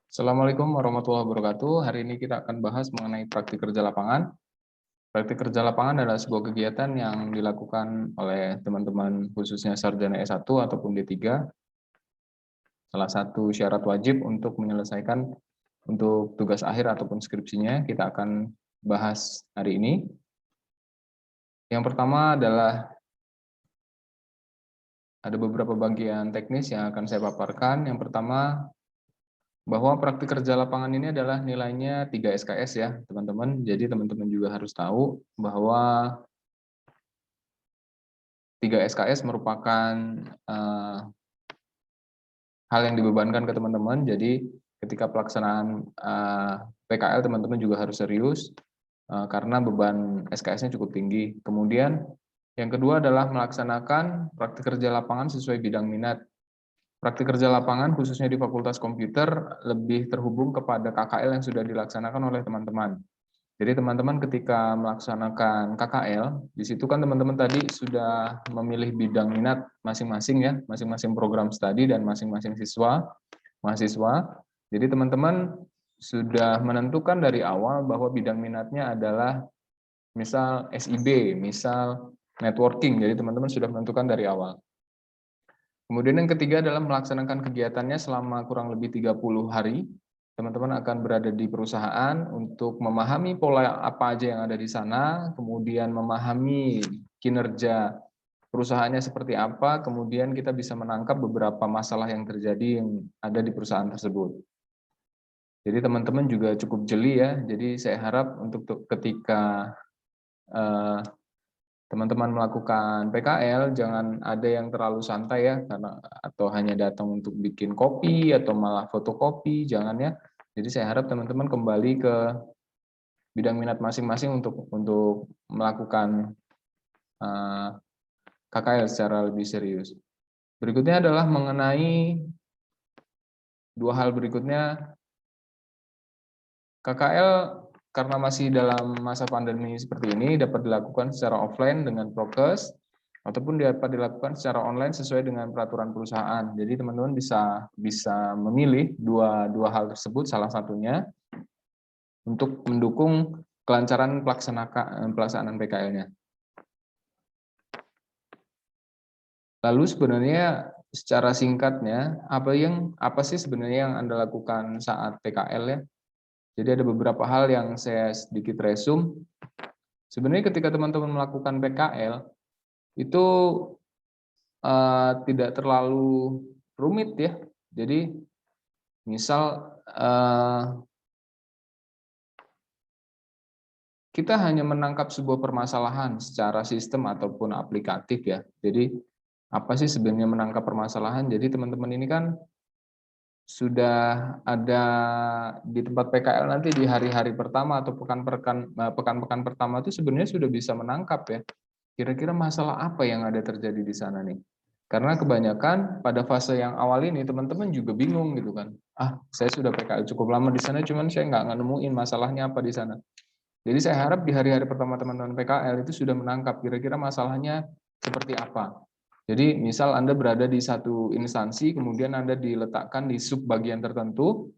Assalamualaikum warahmatullahi wabarakatuh. Hari ini kita akan bahas mengenai praktik kerja lapangan. Praktik kerja lapangan adalah sebuah kegiatan yang dilakukan oleh teman-teman khususnya sarjana S1 ataupun D3. Salah satu syarat wajib untuk menyelesaikan untuk tugas akhir ataupun skripsinya kita akan bahas hari ini. Yang pertama adalah ada beberapa bagian teknis yang akan saya paparkan. Yang pertama, bahwa praktik kerja lapangan ini adalah nilainya 3 SKS ya, teman-teman. Jadi teman-teman juga harus tahu bahwa 3 SKS merupakan hal yang dibebankan ke teman-teman. Jadi ketika pelaksanaan PKL teman-teman juga harus serius karena beban SKS-nya cukup tinggi. Kemudian yang kedua adalah melaksanakan praktik kerja lapangan sesuai bidang minat. Praktik kerja lapangan khususnya di Fakultas Komputer lebih terhubung kepada KKL yang sudah dilaksanakan oleh teman-teman. Jadi teman-teman ketika melaksanakan KKL, di situ kan teman-teman tadi sudah memilih bidang minat masing-masing ya, masing-masing program studi dan masing-masing mahasiswa. Jadi teman-teman sudah menentukan dari awal bahwa bidang minatnya adalah misal SIB, misal networking. Jadi teman-teman sudah menentukan dari awal. Kemudian yang ketiga adalah melaksanakan kegiatannya selama kurang lebih 30 hari. Teman-teman akan berada di perusahaan untuk memahami pola apa aja yang ada di sana, kemudian memahami kinerja perusahaannya seperti apa, kemudian kita bisa menangkap beberapa masalah yang terjadi yang ada di perusahaan tersebut. Jadi teman-teman juga cukup jeli ya, jadi saya harap untuk ketika teman-teman melakukan PKL jangan ada yang terlalu santai ya karena atau hanya datang untuk bikin kopi atau malah fotokopi, jangan ya. Jadi saya harap teman-teman kembali ke bidang minat masing-masing untuk melakukan KKL secara lebih serius. Berikutnya adalah mengenai dua hal berikutnya. KKL karena masih dalam masa pandemi seperti ini dapat dilakukan secara offline dengan prokes ataupun dapat dilakukan secara online sesuai dengan peraturan perusahaan. Jadi teman-teman bisa memilih dua hal tersebut salah satunya untuk mendukung kelancaran pelaksanaan PKL-nya. Lalu sebenarnya secara singkatnya apa sih sebenarnya yang Anda lakukan saat PKL ya? Jadi ada beberapa hal yang saya sedikit resume. Sebenarnya ketika teman-teman melakukan PKL, itu tidak terlalu rumit ya. Jadi misal kita hanya menangkap sebuah permasalahan secara sistem ataupun aplikatif ya. Jadi apa sih sebenarnya menangkap permasalahan? Jadi teman-teman ini kan sudah ada di tempat PKL nanti di hari-hari pertama atau pekan-pekan pertama itu sebenarnya sudah bisa menangkap ya. Kira-kira masalah apa yang ada terjadi di sana nih? Karena kebanyakan pada fase yang awal ini teman-teman juga bingung gitu kan. Saya sudah PKL cukup lama di sana, cuman saya nggak nemuin masalahnya apa di sana. Jadi saya harap di hari-hari pertama teman-teman PKL itu sudah menangkap kira-kira masalahnya seperti apa. Jadi misal Anda berada di satu instansi, kemudian Anda diletakkan di sub bagian tertentu,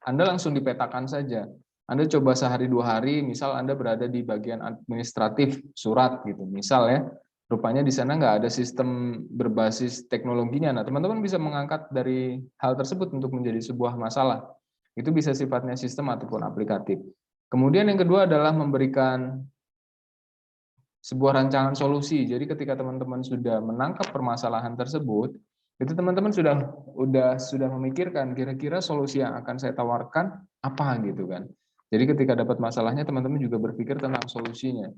Anda langsung dipetakan saja. Anda coba sehari dua hari, misal Anda berada di bagian administratif surat gitu, misal ya, rupanya di sana nggak ada sistem berbasis teknologinya. Nah, teman-teman bisa mengangkat dari hal tersebut untuk menjadi sebuah masalah. Itu bisa sifatnya sistem ataupun aplikatif. Kemudian yang kedua adalah memberikan sebuah rancangan solusi. Jadi ketika teman-teman sudah menangkap permasalahan tersebut, itu teman-teman sudah memikirkan kira-kira solusi yang akan saya tawarkan apa gitu kan. Jadi ketika dapat masalahnya teman-teman juga berpikir tentang solusinya.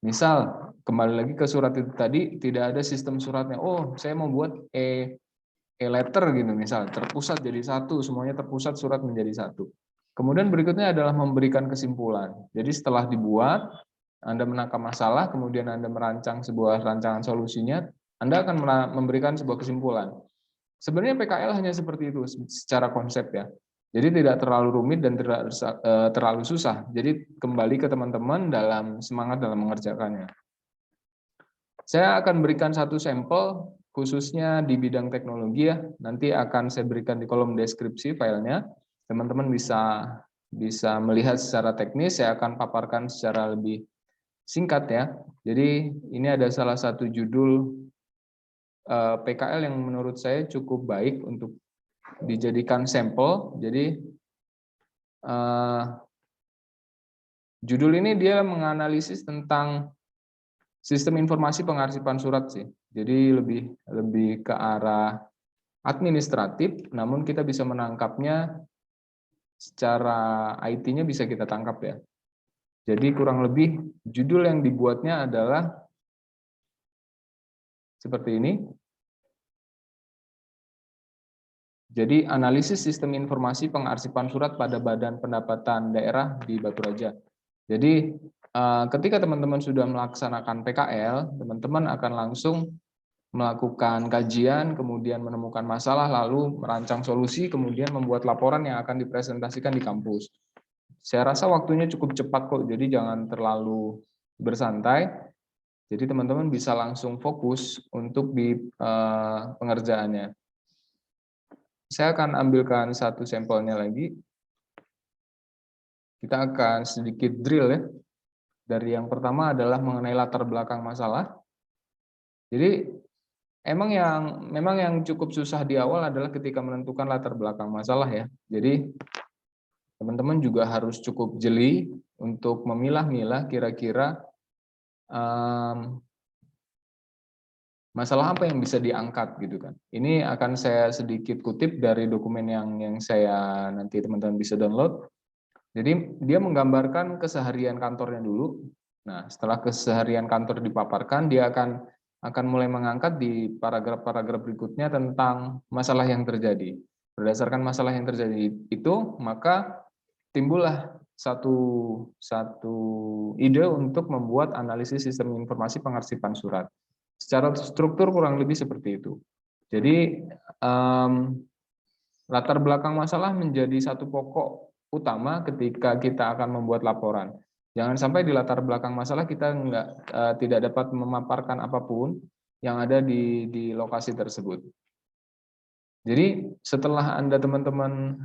Misal kembali lagi ke surat itu tadi tidak ada sistem suratnya. Oh, saya mau buat e-letter gitu misal, terpusat jadi satu, semuanya terpusat surat menjadi satu. Kemudian berikutnya adalah memberikan kesimpulan. Jadi setelah dibuat, Anda menangkap masalah, kemudian Anda merancang sebuah rancangan solusinya, Anda akan memberikan sebuah kesimpulan. Sebenarnya PKL hanya seperti itu secara konsep ya. Jadi tidak terlalu rumit dan tidak terlalu susah. Jadi kembali ke teman-teman dalam semangat dalam mengerjakannya. Saya akan berikan satu sampel khususnya di bidang teknologi ya. Nanti akan saya berikan di kolom deskripsi filenya. teman-teman bisa melihat secara teknis. Saya akan paparkan secara lebih singkat ya. Jadi ini ada salah satu judul PKL yang menurut saya cukup baik untuk dijadikan sampel. Jadi judul ini dia menganalisis tentang sistem informasi pengarsipan surat sih. Jadi lebih ke arah administratif, namun kita bisa menangkapnya secara IT-nya bisa kita tangkap ya. Jadi kurang lebih judul yang dibuatnya adalah seperti ini. Jadi analisis sistem informasi pengarsipan surat pada Badan Pendapatan Daerah di Batu Raja. Jadi ketika teman-teman sudah melaksanakan PKL, teman-teman akan langsung melakukan kajian, kemudian menemukan masalah, lalu merancang solusi, kemudian membuat laporan yang akan dipresentasikan di kampus. Saya rasa waktunya cukup cepat kok, jadi jangan terlalu bersantai. Jadi teman-teman bisa langsung fokus untuk di pengerjaannya. Saya akan ambilkan satu sampelnya lagi. Kita akan sedikit drill ya. Dari yang pertama adalah mengenai latar belakang masalah. Jadi memang yang cukup susah di awal adalah ketika menentukan latar belakang masalah ya. Jadi teman-teman juga harus cukup jeli untuk memilah-milah kira-kira masalah apa yang bisa diangkat gitu kan. Ini akan saya sedikit kutip dari dokumen yang saya nanti teman-teman bisa download. Jadi dia menggambarkan keseharian kantornya dulu. Nah, setelah keseharian kantor dipaparkan, dia akan mulai mengangkat di paragraf-paragraf berikutnya tentang masalah yang terjadi. Berdasarkan masalah yang terjadi itu, maka timbullah satu ide untuk membuat analisis sistem informasi pengarsipan surat. Secara struktur kurang lebih seperti itu. Jadi latar belakang masalah menjadi satu pokok utama ketika kita akan membuat laporan. Jangan sampai di latar belakang masalah kita tidak dapat memaparkan apapun yang ada di lokasi tersebut. Jadi setelah Anda teman-teman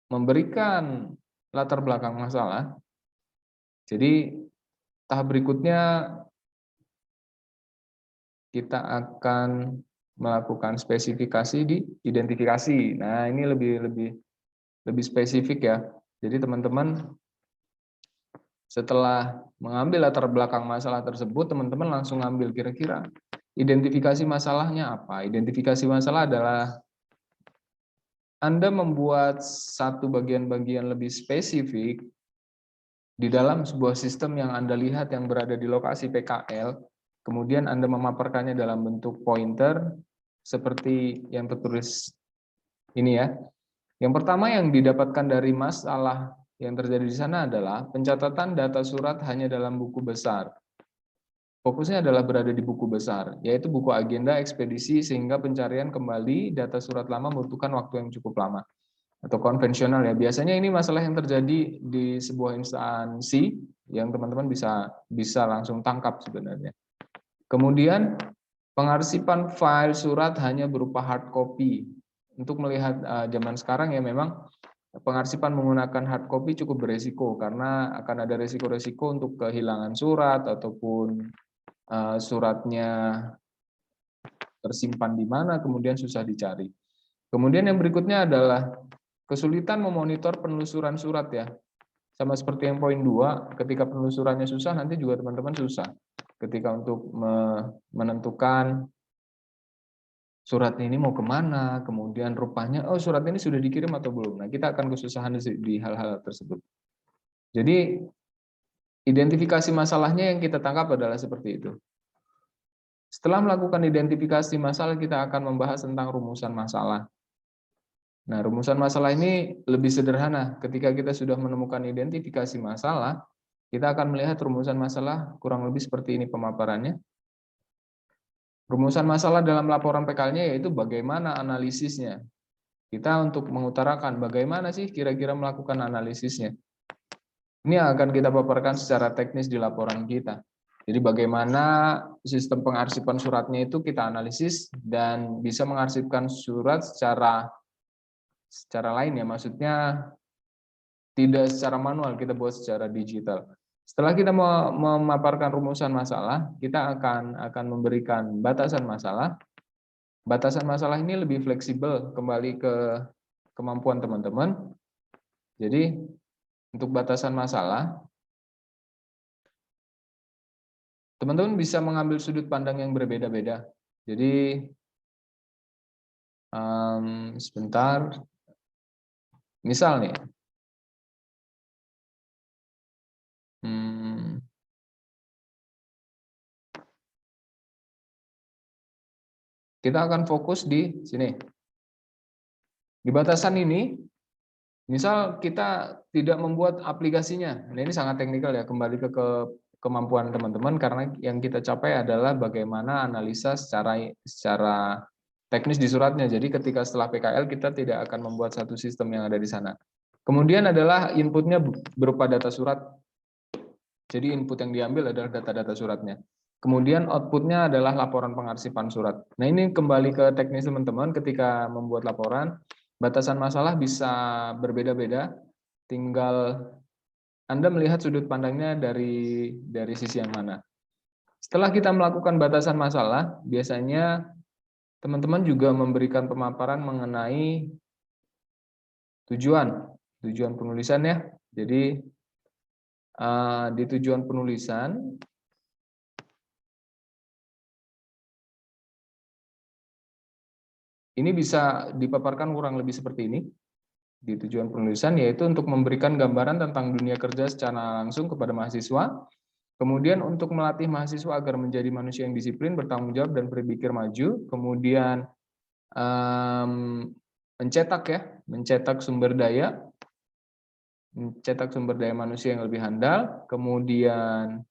memberikan latar belakang masalah, jadi tahap berikutnya kita akan melakukan spesifikasi di identifikasi. Nah, ini lebih spesifik ya. Jadi teman-teman setelah mengambil latar belakang masalah tersebut, teman-teman langsung ambil kira-kira identifikasi masalahnya apa. Identifikasi masalah adalah Anda membuat satu bagian-bagian lebih spesifik di dalam sebuah sistem yang Anda lihat yang berada di lokasi PKL, kemudian Anda memaparkannya dalam bentuk pointer seperti yang tertulis ini ya. Yang pertama yang didapatkan dari masalah yang terjadi di sana adalah pencatatan data surat hanya dalam buku besar. Fokusnya adalah berada di buku besar, yaitu buku agenda ekspedisi, sehingga pencarian kembali data surat lama membutuhkan waktu yang cukup lama. Atau konvensional ya. Biasanya ini masalah yang terjadi di sebuah instansi yang teman-teman bisa langsung tangkap sebenarnya. Kemudian pengarsipan file surat hanya berupa hard copy. Untuk melihat zaman sekarang ya memang pengarsipan menggunakan hard copy cukup beresiko karena akan ada resiko-resiko untuk kehilangan surat ataupun suratnya tersimpan di mana kemudian susah dicari. Kemudian yang berikutnya adalah kesulitan memonitor penelusuran surat ya. Sama seperti yang poin 2, ketika penelusurannya susah nanti juga teman-teman susah ketika untuk menentukan surat ini mau kemana, kemudian rupanya oh surat ini sudah dikirim atau belum. Nah, kita akan kesusahan di hal-hal tersebut. Jadi identifikasi masalahnya yang kita tangkap adalah seperti itu. Setelah melakukan identifikasi masalah, kita akan membahas tentang rumusan masalah. Nah, rumusan masalah ini lebih sederhana. Ketika kita sudah menemukan identifikasi masalah, kita akan melihat rumusan masalah kurang lebih seperti ini pemaparannya. Rumusan masalah dalam laporan PKL-nya yaitu bagaimana analisisnya. Kita untuk mengutarakan bagaimana sih kira-kira melakukan analisisnya. Ini akan kita paparkan secara teknis di laporan kita. Jadi bagaimana sistem pengarsipan suratnya itu kita analisis dan bisa mengarsipkan surat secara lain ya, maksudnya tidak secara manual, kita buat secara digital. Setelah kita memaparkan rumusan masalah, kita akan memberikan batasan masalah. Batasan masalah ini lebih fleksibel kembali ke kemampuan teman-teman. Jadi untuk batasan masalah, teman-teman bisa mengambil sudut pandang yang berbeda-beda. Jadi sebentar, misal nih, kita akan fokus di sini. Di batasan ini, misal kita tidak membuat aplikasinya. Nah, ini sangat teknikal ya, kembali ke kemampuan teman-teman karena yang kita capai adalah bagaimana analisa secara teknis di suratnya. Jadi ketika setelah PKL kita tidak akan membuat satu sistem yang ada di sana. Kemudian adalah inputnya berupa data surat. Jadi input yang diambil adalah data-data suratnya. Kemudian outputnya adalah laporan pengarsipan surat. Nah, ini kembali ke teknis teman-teman ketika membuat laporan, batasan masalah bisa berbeda-beda, tinggal Anda melihat sudut pandangnya dari sisi yang mana. Setelah kita melakukan batasan masalah, biasanya teman-teman juga memberikan pemaparan mengenai tujuan penulisan ya. Jadi di tujuan penulisan, ini bisa dipaparkan kurang lebih seperti ini. Di tujuan penulisan yaitu untuk memberikan gambaran tentang dunia kerja secara langsung kepada mahasiswa, kemudian untuk melatih mahasiswa agar menjadi manusia yang disiplin, bertanggung jawab, dan berpikir maju, kemudian mencetak sumber daya manusia yang lebih handal, kemudian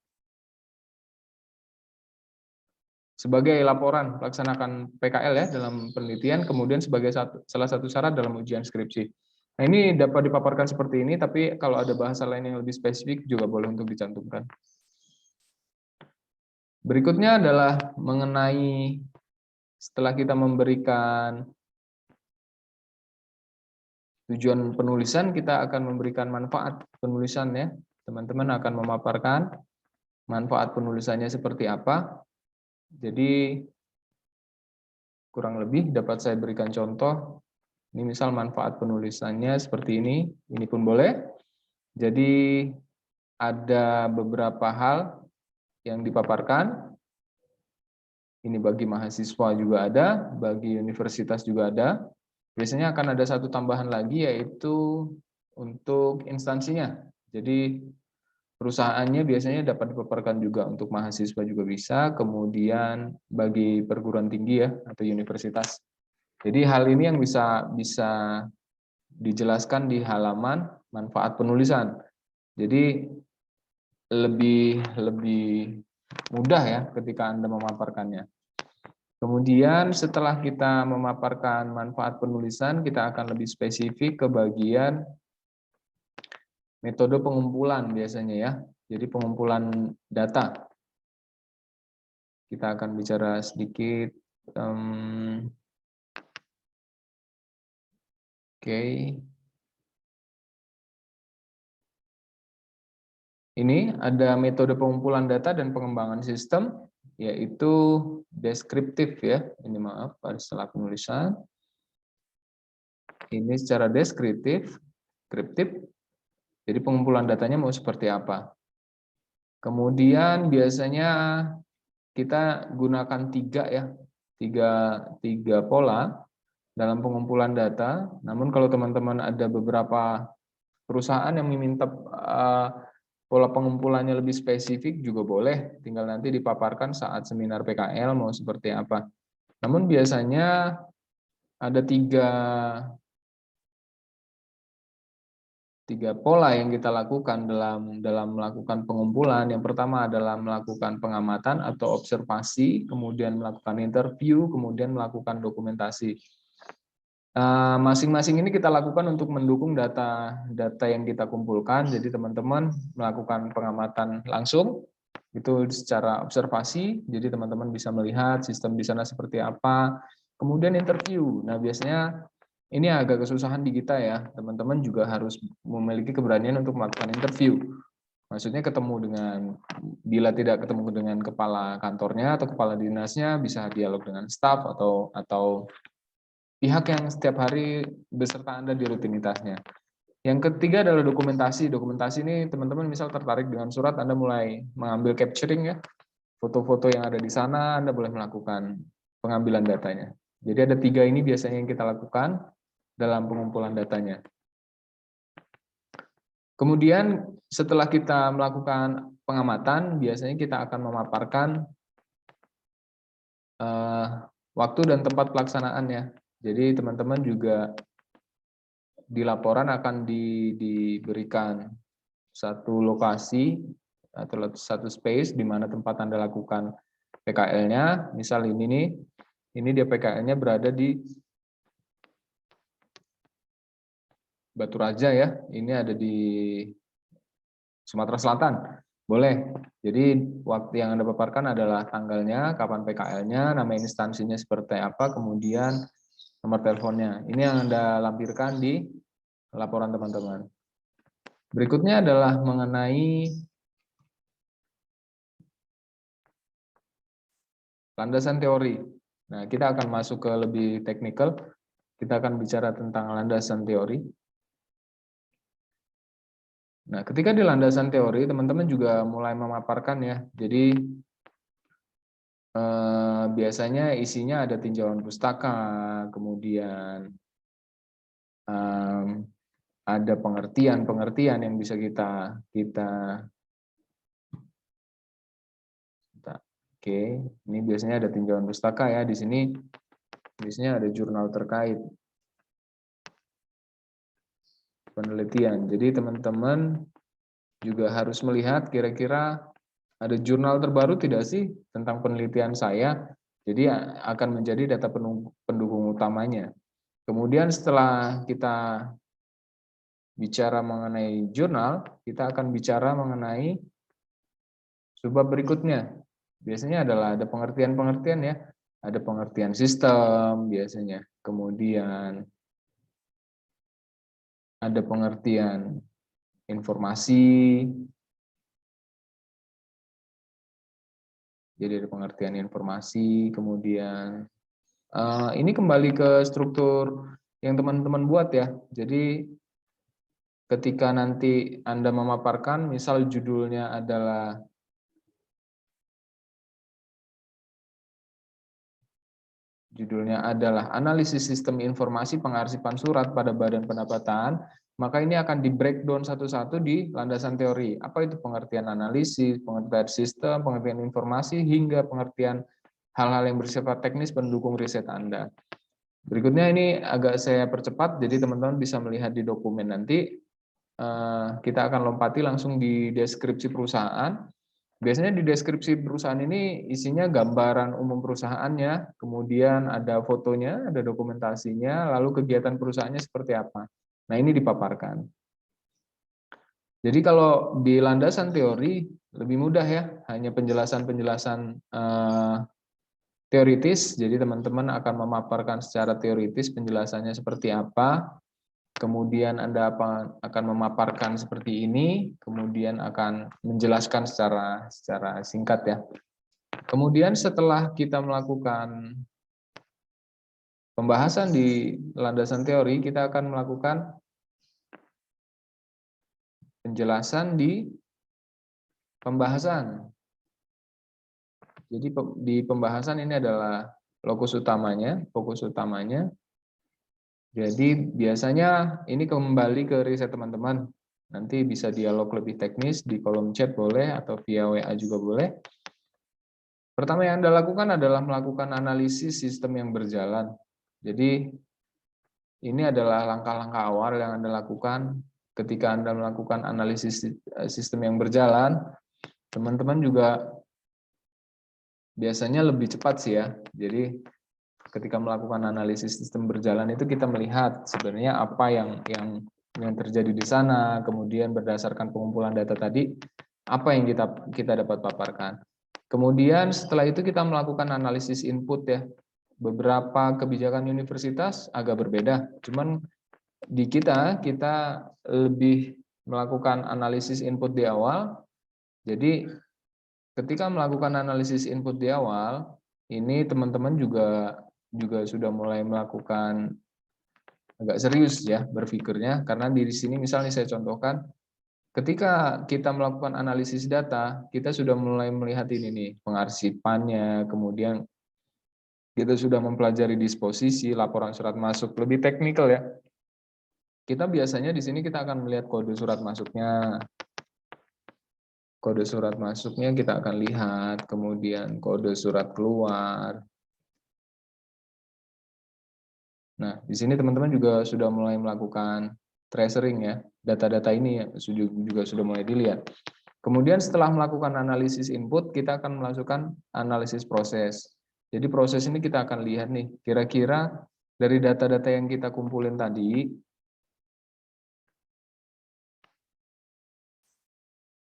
sebagai laporan laksanakan PKL ya dalam penelitian, kemudian sebagai salah satu syarat dalam ujian skripsi. Nah, ini dapat dipaparkan seperti ini, tapi kalau ada bahasa lain yang lebih spesifik juga boleh untuk dicantumkan. Berikutnya adalah mengenai setelah kita memberikan tujuan penulisan, kita akan memberikan manfaat penulisan ya. Teman-teman akan memaparkan manfaat penulisannya seperti apa. Jadi kurang lebih dapat saya berikan contoh. Ini misal manfaat penulisannya seperti ini pun boleh. Jadi ada beberapa hal yang dipaparkan. Ini bagi mahasiswa juga ada, bagi universitas juga ada. Biasanya akan ada satu tambahan lagi yaitu untuk instansinya. Jadi perusahaannya biasanya dapat dipaparkan juga untuk mahasiswa juga bisa, kemudian bagi perguruan tinggi ya atau universitas. Jadi hal ini yang bisa dijelaskan di halaman manfaat penulisan. Jadi lebih mudah ya ketika Anda memaparkannya. Kemudian setelah kita memaparkan manfaat penulisan, kita akan lebih spesifik ke bagian metode pengumpulan biasanya ya. Jadi pengumpulan data. Kita akan bicara sedikit. Ini ada metode pengumpulan data dan pengembangan sistem, yaitu deskriptif ya. Ini maaf, setelah penulisan. Ini secara deskriptif. Jadi pengumpulan datanya mau seperti apa. Kemudian biasanya kita gunakan tiga pola dalam pengumpulan data. Namun kalau teman-teman ada beberapa perusahaan yang meminta pola pengumpulannya lebih spesifik juga boleh, tinggal nanti dipaparkan saat seminar PKL mau seperti apa. Namun biasanya ada tiga pola yang kita lakukan dalam melakukan pengumpulan. Yang pertama adalah melakukan pengamatan atau observasi, kemudian melakukan interview, kemudian melakukan dokumentasi. Masing-masing ini kita lakukan untuk mendukung data yang kita kumpulkan. Jadi teman-teman melakukan pengamatan langsung, Itu secara observasi, jadi teman-teman bisa melihat sistem di sana seperti apa. Kemudian interview. Nah, biasanya ini agak kesusahan di kita ya. Teman-teman juga harus memiliki keberanian untuk melakukan interview. Maksudnya ketemu dengan, bila tidak ketemu dengan kepala kantornya atau kepala dinasnya, bisa dialog dengan staf atau pihak yang setiap hari beserta Anda di rutinitasnya. Yang ketiga adalah dokumentasi. Dokumentasi ini teman-teman misal tertarik dengan surat, Anda mulai mengambil capturing ya, foto-foto yang ada di sana, Anda boleh melakukan pengambilan datanya. Jadi ada 3 ini biasanya yang kita lakukan dalam pengumpulan datanya. Kemudian setelah kita melakukan pengamatan, biasanya kita akan memaparkan waktu dan tempat pelaksanaannya. Jadi teman-teman juga di laporan akan diberikan satu lokasi atau satu space di mana tempat Anda lakukan PKL-nya. Misal ini nih, ini dia PKL-nya berada di Batu Raja ya. Ini ada di Sumatera Selatan. Boleh. Jadi waktu yang Anda paparkan adalah tanggalnya, kapan PKL-nya, nama instansinya seperti apa, kemudian nomor teleponnya. Ini yang Anda lampirkan di laporan teman-teman. Berikutnya adalah mengenai landasan teori. Nah, kita akan masuk ke lebih teknikal. Kita akan bicara tentang landasan teori. Nah, ketika di landasan teori, teman-teman juga mulai memaparkan ya. Jadi, biasanya isinya ada tinjauan pustaka, kemudian ada pengertian-pengertian yang bisa kita oke, ini biasanya ada tinjauan pustaka ya. Di sini biasanya ada jurnal terkait penelitian. Jadi teman-teman juga harus melihat kira-kira ada jurnal terbaru tidak sih tentang penelitian saya. Jadi akan menjadi data pendukung utamanya. Kemudian setelah kita bicara mengenai jurnal, kita akan bicara mengenai subbab berikutnya. Biasanya adalah ada pengertian-pengertian ya. Ada pengertian sistem biasanya. Kemudian ada pengertian informasi. Jadi ada pengertian informasi, kemudian ini kembali ke struktur yang teman-teman buat ya. Jadi ketika nanti Anda memaparkan, misal judulnya adalah analisis sistem informasi pengarsipan surat pada Badan Pendapatan, maka ini akan di breakdown satu-satu di landasan teori. Apa itu pengertian analisis, pengertian sistem, pengertian informasi, hingga pengertian hal-hal yang bersifat teknis pendukung riset Anda. Berikutnya ini agak saya percepat, jadi teman-teman bisa melihat di dokumen nanti. Kita akan lompati langsung di deskripsi perusahaan. Biasanya di deskripsi perusahaan ini isinya gambaran umum perusahaannya, kemudian ada fotonya, ada dokumentasinya, lalu kegiatan perusahaannya seperti apa. Nah, ini dipaparkan. Jadi kalau di landasan teori lebih mudah ya, hanya penjelasan-penjelasan teoritis, jadi teman-teman akan memaparkan secara teoritis penjelasannya seperti apa, kemudian Anda akan memaparkan seperti ini, kemudian akan menjelaskan secara singkat ya. Kemudian setelah kita melakukan pembahasan di landasan teori, kita akan melakukan penjelasan di pembahasan. Jadi di pembahasan ini adalah fokus utamanya. Jadi biasanya ini kembali ke riset teman-teman. Nanti bisa dialog lebih teknis di kolom chat boleh atau via WA juga boleh. Pertama yang Anda lakukan adalah melakukan analisis sistem yang berjalan. Jadi ini adalah langkah-langkah awal yang Anda lakukan ketika Anda melakukan analisis sistem yang berjalan. Teman-teman juga biasanya lebih cepat sih ya. Jadi ketika melakukan analisis sistem berjalan itu kita melihat sebenarnya apa yang terjadi di sana, kemudian berdasarkan pengumpulan data tadi apa yang kita dapat paparkan. Kemudian setelah itu kita melakukan analisis input ya. Beberapa kebijakan universitas agak berbeda, cuman di kita lebih melakukan analisis input di awal. Jadi ketika melakukan analisis input di awal, ini teman-teman juga sudah mulai melakukan agak serius ya berpikirnya, karena di sini misalnya saya contohkan, ketika kita melakukan analisis data, kita sudah mulai melihat ini nih, pengarsipannya, kemudian kita sudah mempelajari disposisi, laporan surat masuk, lebih teknikal ya. Kita biasanya di sini kita akan melihat kode surat masuknya. Kode surat masuknya kita akan lihat, kemudian kode surat keluar. Nah, di sini teman-teman juga sudah mulai melakukan tracering ya, data-data ini ya, juga sudah mulai dilihat. Kemudian setelah melakukan analisis input, kita akan melakukan analisis proses. Jadi proses ini kita akan lihat nih, kira-kira dari data-data yang kita kumpulin tadi,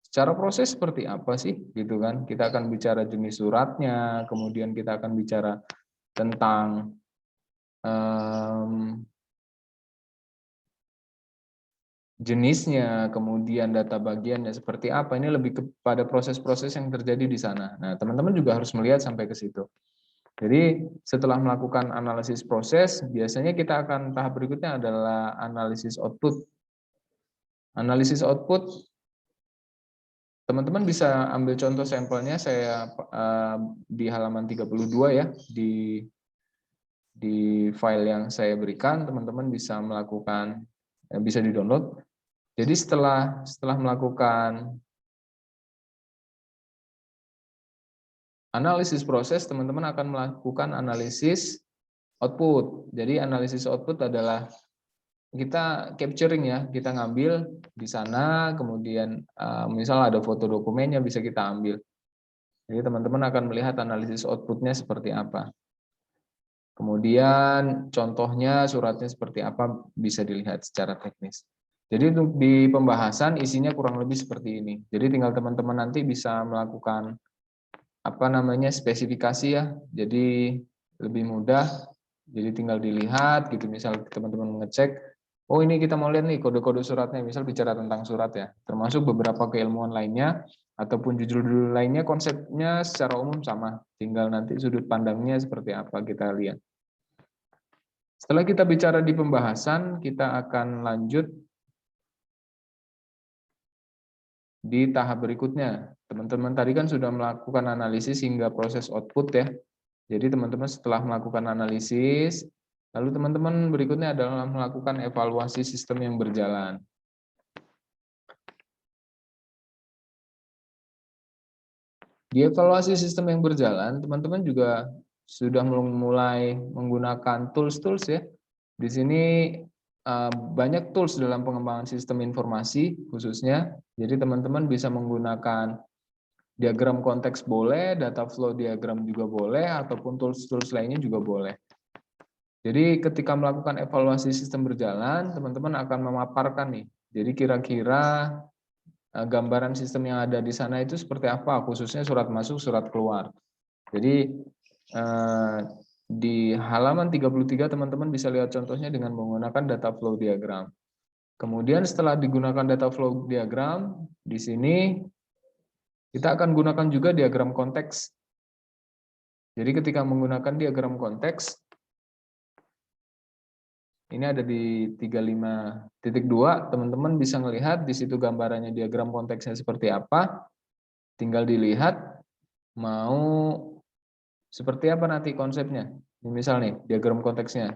secara proses seperti apa sih, gitu kan? Kita akan bicara jenis suratnya, kemudian kita akan bicara tentang jenisnya, kemudian data bagiannya seperti apa. Ini lebih kepada proses-proses yang terjadi di sana. Nah, teman-teman juga harus melihat sampai ke situ. Jadi setelah melakukan analisis proses, biasanya kita akan tahap berikutnya adalah analisis output. Analisis output, teman-teman bisa ambil contoh sampelnya, saya di halaman 32 ya, di file yang saya berikan, teman-teman bisa melakukan, bisa di-download. Jadi setelah melakukan analisis proses, teman-teman akan melakukan analisis output. Jadi analisis output adalah kita capturing ya, kita ngambil di sana, kemudian misal ada foto dokumennya bisa kita ambil. Jadi teman-teman akan melihat analisis outputnya seperti apa. Kemudian contohnya suratnya seperti apa bisa dilihat secara teknis. Jadi untuk di pembahasan isinya kurang lebih seperti ini. Jadi tinggal teman-teman nanti bisa melakukan apa namanya spesifikasi ya. Jadi lebih mudah. Jadi tinggal dilihat gitu, misal teman-teman mengecek, oh ini kita mau lihat nih kode-kode suratnya, misal bicara tentang surat ya, termasuk beberapa keilmuan lainnya ataupun judul-judul lainnya, konsepnya secara umum sama, tinggal nanti sudut pandangnya seperti apa kita lihat. Setelah kita bicara di pembahasan, kita akan lanjut di tahap berikutnya. Teman-teman tadi kan sudah melakukan analisis hingga proses output ya. Jadi teman-teman setelah melakukan analisis, lalu teman-teman berikutnya adalah melakukan evaluasi sistem yang berjalan. Di evaluasi sistem yang berjalan, teman-teman juga sudah mulai menggunakan tools-tools ya. Di sini banyak tools dalam pengembangan sistem informasi khususnya. Jadi teman-teman bisa menggunakan diagram konteks boleh, data flow diagram juga boleh, ataupun tools-tools lainnya juga boleh. Jadi ketika melakukan evaluasi sistem berjalan, teman-teman akan memaparkan nih. Jadi kira-kira gambaran sistem yang ada di sana itu seperti apa, khususnya surat masuk, surat keluar. Jadi di halaman 33 teman-teman bisa lihat contohnya dengan menggunakan data flow diagram. Kemudian setelah digunakan data flow diagram, di sini kita akan gunakan juga diagram konteks. Jadi ketika menggunakan diagram konteks, ini ada di 35.2, teman-teman bisa melihat di situ gambarannya diagram konteksnya seperti apa. Tinggal dilihat mau seperti apa nanti konsepnya. Misal nih, diagram konteksnya.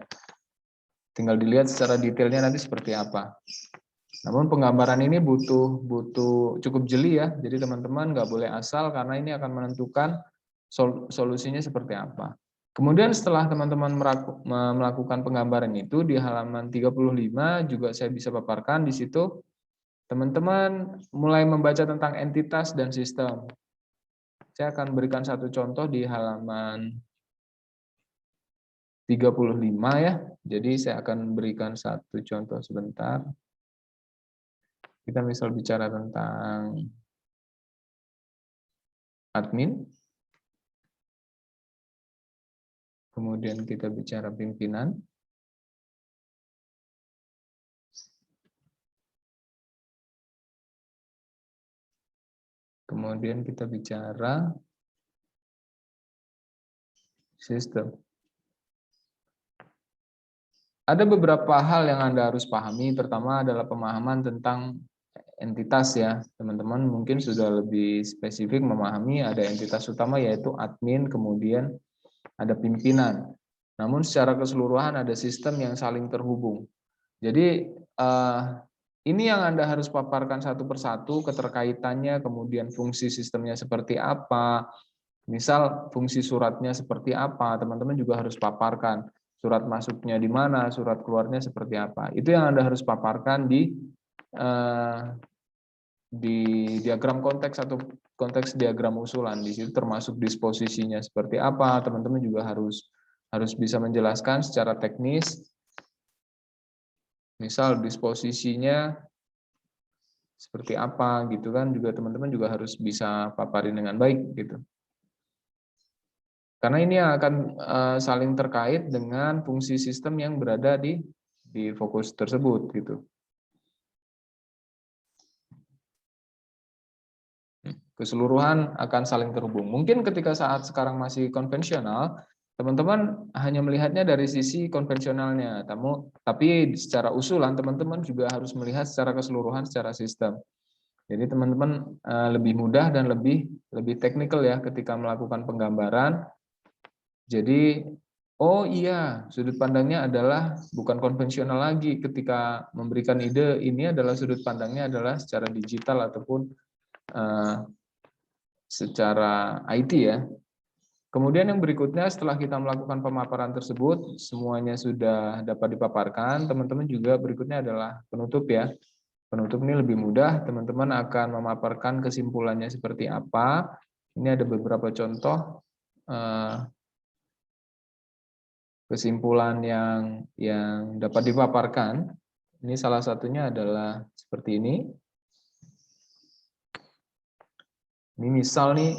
Tinggal dilihat secara detailnya nanti seperti apa. Namun penggambaran ini butuh cukup jeli ya. Jadi teman-teman nggak boleh asal karena ini akan menentukan solusinya seperti apa. Kemudian setelah teman-teman melakukan penggambaran itu di halaman 35 juga saya bisa paparkan di situ teman-teman mulai membaca tentang entitas dan sistem. Saya akan berikan satu contoh di halaman 35 ya. Jadi saya akan berikan satu contoh sebentar. Kita misal bicara tentang admin. Kemudian kita bicara pimpinan. Kemudian kita bicara sistem. Ada beberapa hal yang Anda harus pahami. Pertama adalah pemahaman tentang entitas ya. Teman-teman mungkin sudah lebih spesifik memahami ada entitas utama yaitu admin, kemudian ada pimpinan. Namun secara keseluruhan ada sistem yang saling terhubung. Jadi ini yang Anda harus paparkan satu persatu, keterkaitannya, kemudian fungsi sistemnya seperti apa. Misal fungsi suratnya seperti apa, teman-teman juga harus paparkan. Surat masuknya di mana, surat keluarnya seperti apa. Itu yang Anda harus paparkan di diagram konteks atau konteks diagram usulan. Di situ termasuk disposisinya seperti apa, teman-teman juga harus bisa menjelaskan secara teknis. Misal disposisinya seperti apa gitu kan, juga teman-teman juga harus bisa paparin dengan baik gitu. Karena ini akan saling terkait dengan fungsi sistem yang berada di fokus tersebut gitu. Keseluruhan akan saling terhubung. Mungkin ketika saat sekarang masih konvensional, teman-teman hanya melihatnya dari sisi konvensionalnya, tapi secara usulan teman-teman juga harus melihat secara keseluruhan secara sistem. Jadi teman-teman lebih mudah dan lebih teknikal ya ketika melakukan penggambaran. Jadi oh iya, sudut pandangnya adalah bukan konvensional lagi ketika memberikan ide, ini adalah sudut pandangnya adalah secara digital ataupun secara IT ya. Kemudian yang berikutnya setelah kita melakukan pemaparan tersebut, semuanya sudah dapat dipaparkan, teman-teman juga berikutnya adalah penutup ya. Penutup ini lebih mudah, teman-teman akan memaparkan kesimpulannya seperti apa. Ini ada beberapa contoh kesimpulan yang dapat dipaparkan. Ini salah satunya adalah seperti ini. Ini misal nih,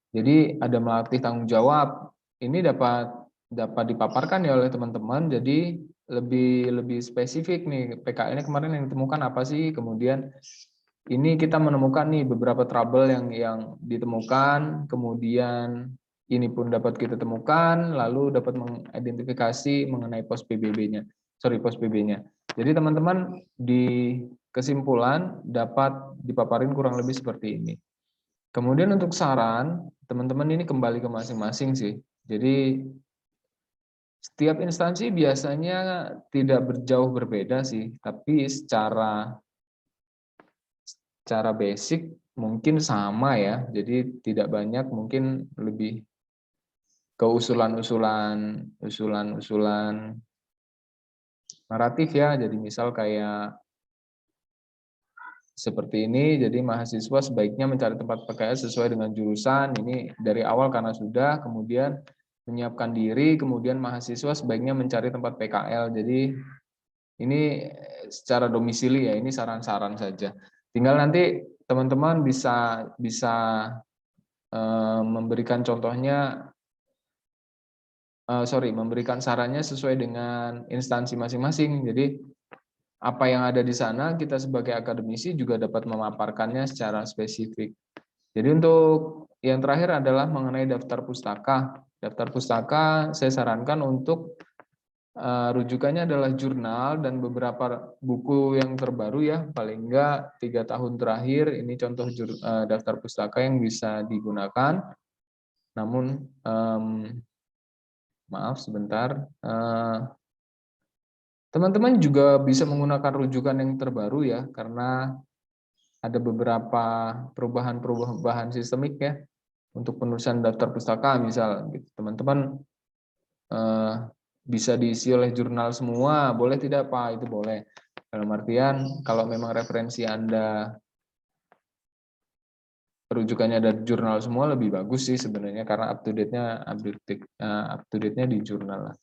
jadi ada melatih tanggung jawab. Ini dapat dipaparkan ya oleh teman-teman. Jadi lebih spesifik nih PKL-nya kemarin yang ditemukan apa sih? Kemudian ini kita menemukan nih beberapa trouble yang ditemukan. Kemudian ini pun dapat kita temukan, lalu dapat mengidentifikasi mengenai pos PBB-nya. Pos PB-nya. Jadi teman-teman di kesimpulan dapat dipaparin kurang lebih seperti ini. Kemudian untuk saran, teman-teman ini kembali ke masing-masing sih. Jadi setiap instansi biasanya tidak berjauh berbeda sih, tapi secara basic mungkin sama ya. Jadi tidak banyak, mungkin lebih ke usulan-usulan naratif ya. Jadi misal kayak seperti ini, jadi mahasiswa sebaiknya mencari tempat PKL sesuai dengan jurusan. Ini dari awal karena sudah, kemudian menyiapkan diri, kemudian mahasiswa sebaiknya mencari tempat PKL. Jadi ini secara domisili ya, ini saran-saran saja. Tinggal nanti teman-teman bisa memberikan contohnya, memberikan sarannya sesuai dengan instansi masing-masing. Jadi apa yang ada di sana kita sebagai akademisi juga dapat memaparkannya secara spesifik. Jadi untuk yang terakhir adalah mengenai daftar pustaka. Daftar pustaka saya sarankan untuk rujukannya adalah jurnal dan beberapa buku yang terbaru ya, paling enggak 3 tahun terakhir. Ini contoh daftar pustaka yang bisa digunakan. Namun maaf sebentar. Teman-teman juga bisa menggunakan rujukan yang terbaru ya, karena ada beberapa perubahan sistemik ya untuk penulisan daftar pustaka. Misal teman-teman bisa diisi oleh jurnal semua, boleh tidak Pak? Itu boleh. Dalam artian kalau memang referensi Anda rujukannya ada jurnal semua lebih bagus sih sebenarnya, karena up to date-nya di jurnal lah.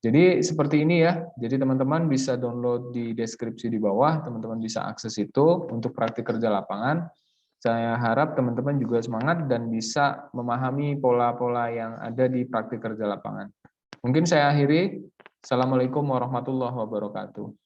Jadi seperti ini ya. Jadi teman-teman bisa download di deskripsi di bawah, teman-teman bisa akses itu untuk praktik kerja lapangan. Saya harap teman-teman juga semangat dan bisa memahami pola-pola yang ada di praktik kerja lapangan. Mungkin saya akhiri. Assalamualaikum warahmatullahi wabarakatuh.